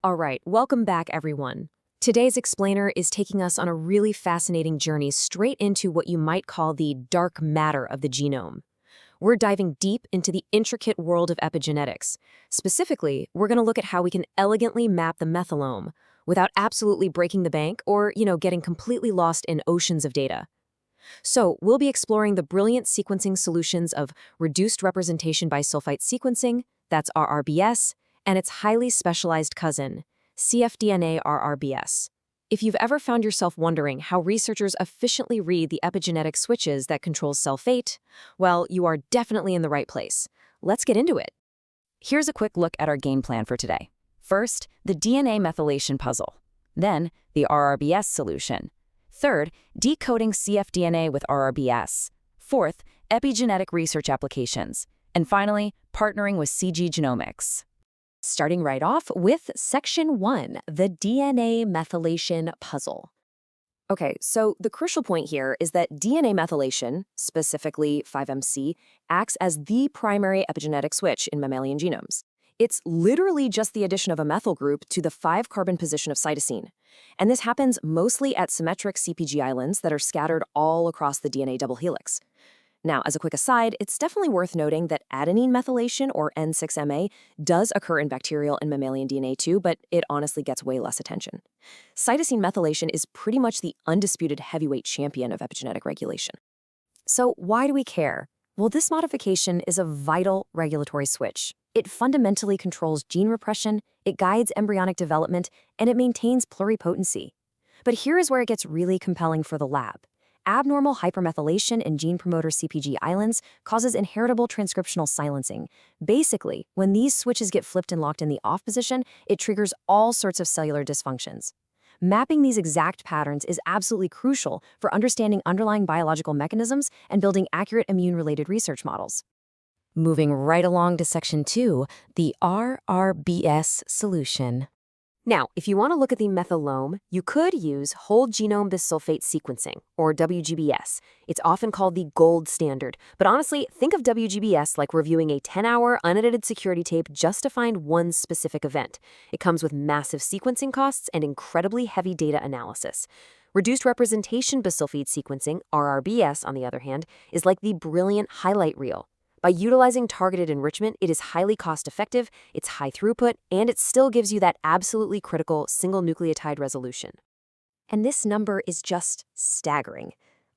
All right, welcome back, everyone. Today's explainer is taking us on a really fascinating journey straight into what you might call the dark matter of the genome. We're diving deep into the intricate world of epigenetics. Specifically, we're going to look at how we can elegantly map the methylome without absolutely breaking the bank or, getting completely lost in oceans of data. So, we'll be exploring the brilliant sequencing solutions of reduced representation bisulfite sequencing, that's RRBS, and its highly specialized cousin, cfDNA RRBS. If you've ever found yourself wondering how researchers efficiently read the epigenetic switches that control cell fate, well, you are definitely in the right place. Let's get into it. Here's a quick look at our game plan for today. First, the DNA methylation puzzle. Then, the RRBS solution. Third, decoding cfDNA with RRBS. Fourth, epigenetic research applications. And finally, partnering with CG Genomics. Starting right off with Section 1, the DNA methylation puzzle. Okay, so the crucial point here is that DNA methylation, specifically 5-MC, acts as the primary epigenetic switch in mammalian genomes. It's literally just the addition of a methyl group to the 5-carbon position of cytosine. And this happens mostly at symmetric CpG islands that are scattered all across the DNA double helix. Now, as a quick aside, it's definitely worth noting that adenine methylation, or N6MA, does occur in bacterial and mammalian DNA too, but it honestly gets way less attention. Cytosine methylation is pretty much the undisputed heavyweight champion of epigenetic regulation. So why do we care? Well, this modification is a vital regulatory switch. It fundamentally controls gene repression, it guides embryonic development, and it maintains pluripotency. But here is where it gets really compelling for the lab. Abnormal hypermethylation in gene promoter CpG islands causes inheritable transcriptional silencing. Basically, when these switches get flipped and locked in the off position, it triggers all sorts of cellular dysfunctions. Mapping these exact patterns is absolutely crucial for understanding underlying biological mechanisms and building accurate immune-related research models. Moving right along to Section 2, the RRBS solution. Now, if you want to look at the methylome, you could use whole-genome bisulfite sequencing, or WGBS. It's often called the gold standard, but honestly, think of WGBS like reviewing a 10-hour unedited security tape just to find one specific event. It comes with massive sequencing costs and incredibly heavy data analysis. Reduced representation bisulfite sequencing, RRBS, on the other hand, is like the brilliant highlight reel. By utilizing targeted enrichment, it is highly cost-effective, it's high throughput, and it still gives you that absolutely critical single-nucleotide resolution. And this number is just staggering.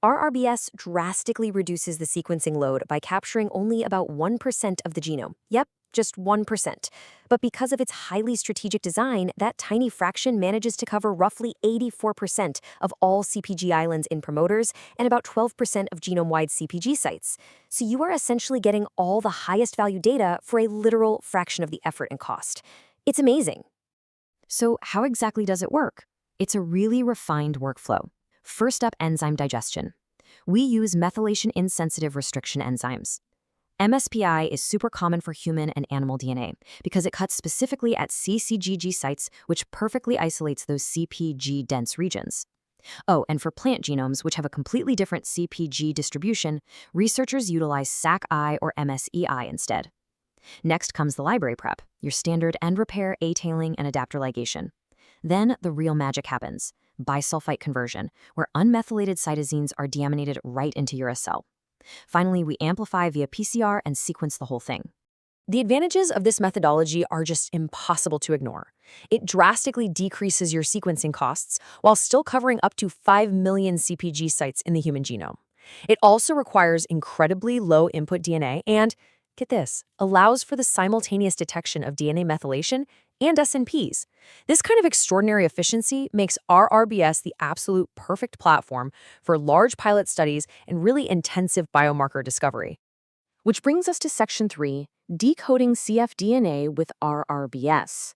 RRBS drastically reduces the sequencing load by capturing only about 1% of the genome. Yep, just 1%. But because of its highly strategic design, that tiny fraction manages to cover roughly 84% of all CpG islands in promoters and about 12% of genome-wide CpG sites. So you are essentially getting all the highest value data for a literal fraction of the effort and cost. It's amazing. So how exactly does it work? It's a really refined workflow. First up, enzyme digestion. We use methylation-insensitive restriction enzymes. MSPI is super common for human and animal DNA because it cuts specifically at CCGG sites, which perfectly isolates those CpG-dense regions. Oh, and for plant genomes, which have a completely different CpG distribution, researchers utilize Sac-I or MSEI instead. Next comes the library prep, your standard end repair, A-tailing, and adapter ligation. Then the real magic happens, bisulfite conversion, where unmethylated cytosines are deaminated right into uracil. Finally, we amplify via PCR and sequence the whole thing. The advantages of this methodology are just impossible to ignore. It drastically decreases your sequencing costs while still covering up to 5 million CpG sites in the human genome. It also requires incredibly low input DNA and, get this, allows for the simultaneous detection of DNA methylation and SNPs. This kind of extraordinary efficiency makes RRBS the absolute perfect platform for large pilot studies and really intensive biomarker discovery. Which brings us to Section 3, decoding cfDNA with RRBS.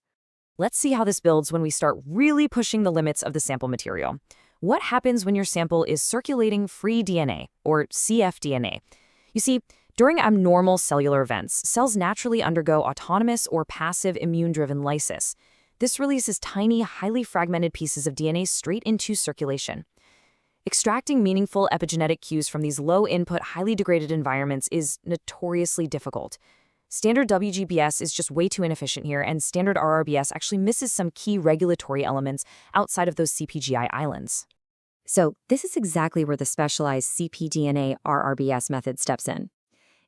Let's see how this builds when we start really pushing the limits of the sample material. What happens when your sample is circulating free DNA, or cfDNA? You see, during abnormal cellular events, cells naturally undergo autonomous or passive immune-driven lysis. This releases tiny, highly fragmented pieces of DNA straight into circulation. Extracting meaningful epigenetic cues from these low-input, highly degraded environments is notoriously difficult. Standard WGBS is just way too inefficient here, and standard RRBS actually misses some key regulatory elements outside of those CPGI islands. So this is exactly where the specialized cpDNA RRBS method steps in.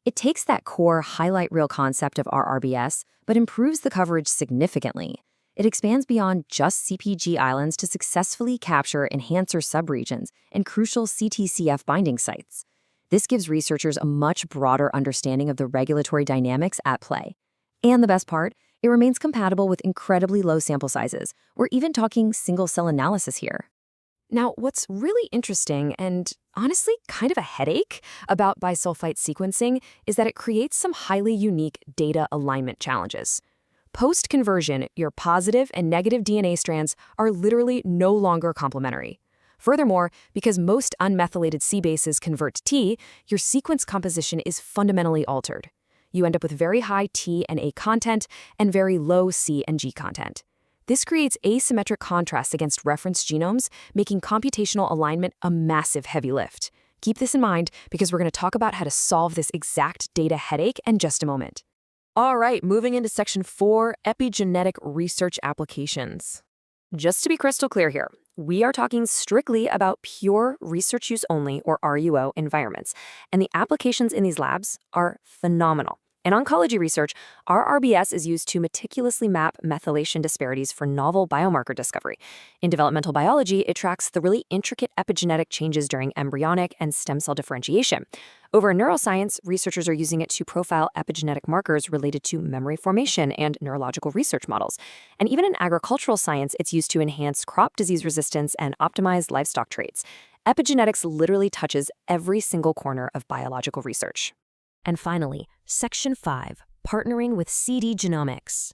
It takes that core highlight reel concept of RRBS, but improves the coverage significantly. It expands beyond just CPG islands to successfully capture enhancer subregions and crucial CTCF binding sites. This gives researchers a much broader understanding of the regulatory dynamics at play. And the best part, it remains compatible with incredibly low sample sizes. We're even talking single-cell analysis here. Now, what's really interesting and honestly kind of a headache about bisulfite sequencing is that it creates some highly unique data alignment challenges. Post-conversion, your positive and negative DNA strands are literally no longer complementary. Furthermore, because most unmethylated C bases convert to T, your sequence composition is fundamentally altered. You end up with very high T and A content and very low C and G content. This creates asymmetric contrast against reference genomes, making computational alignment a massive heavy lift. Keep this in mind because we're going to talk about how to solve this exact data headache in just a moment. All right, moving into Section 4, epigenetic research applications. Just to be crystal clear here, we are talking strictly about pure research use only, or RUO, environments, and the applications in these labs are phenomenal. In oncology research, RRBS is used to meticulously map methylation disparities for novel biomarker discovery. In developmental biology, it tracks the really intricate epigenetic changes during embryonic and stem cell differentiation. Over in neuroscience, researchers are using it to profile epigenetic markers related to memory formation and neurological research models. And even in agricultural science, it's used to enhance crop disease resistance and optimize livestock traits. Epigenetics literally touches every single corner of biological research. And finally, Section 5, partnering with Genomics.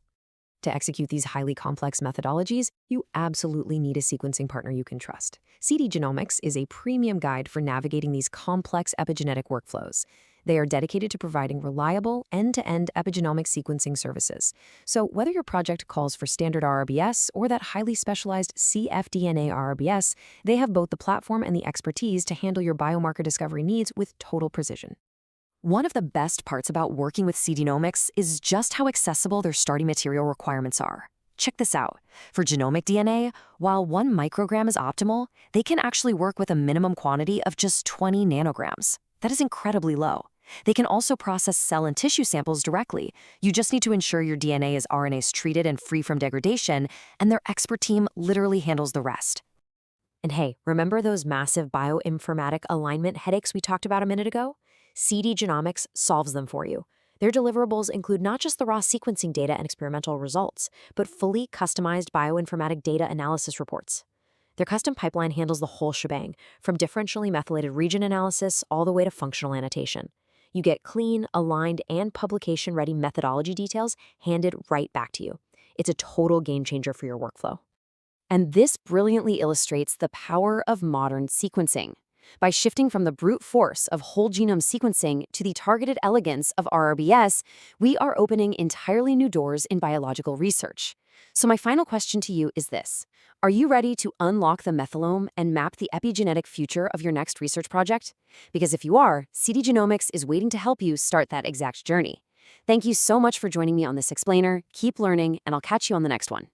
To execute these highly complex methodologies, you absolutely need a sequencing partner you can trust. Genomics is a premium guide for navigating these complex epigenetic workflows. They are dedicated to providing reliable, end-to-end epigenomic sequencing services. So whether your project calls for standard RRBS or that highly specialized cfDNA RRBS, they have both the platform and the expertise to handle your biomarker discovery needs with total precision. One of the best parts about working with Genomics is just how accessible their starting material requirements are. Check this out. For genomic DNA, while 1 microgram is optimal, they can actually work with a minimum quantity of just 20 nanograms. That is incredibly low. They can also process cell and tissue samples directly. You just need to ensure your DNA is RNase treated and free from degradation, and their expert team literally handles the rest. And hey, remember those massive bioinformatic alignment headaches we talked about a minute ago? Genomics solves them for you. Their deliverables include not just the raw sequencing data and experimental results, but fully customized bioinformatic data analysis reports. Their custom pipeline handles the whole shebang, from differentially methylated region analysis all the way to functional annotation. You get clean, aligned, and publication-ready methodology details handed right back to you. It's a total game changer for your workflow. And this brilliantly illustrates the power of modern sequencing. By shifting from the brute force of whole genome sequencing to the targeted elegance of RRBS, we are opening entirely new doors in biological research. So my final question to you is this. Are you ready to unlock the methylome and map the epigenetic future of your next research project? Because if you are, Genomics is waiting to help you start that exact journey. Thank you so much for joining me on this explainer. Keep learning, and I'll catch you on the next one.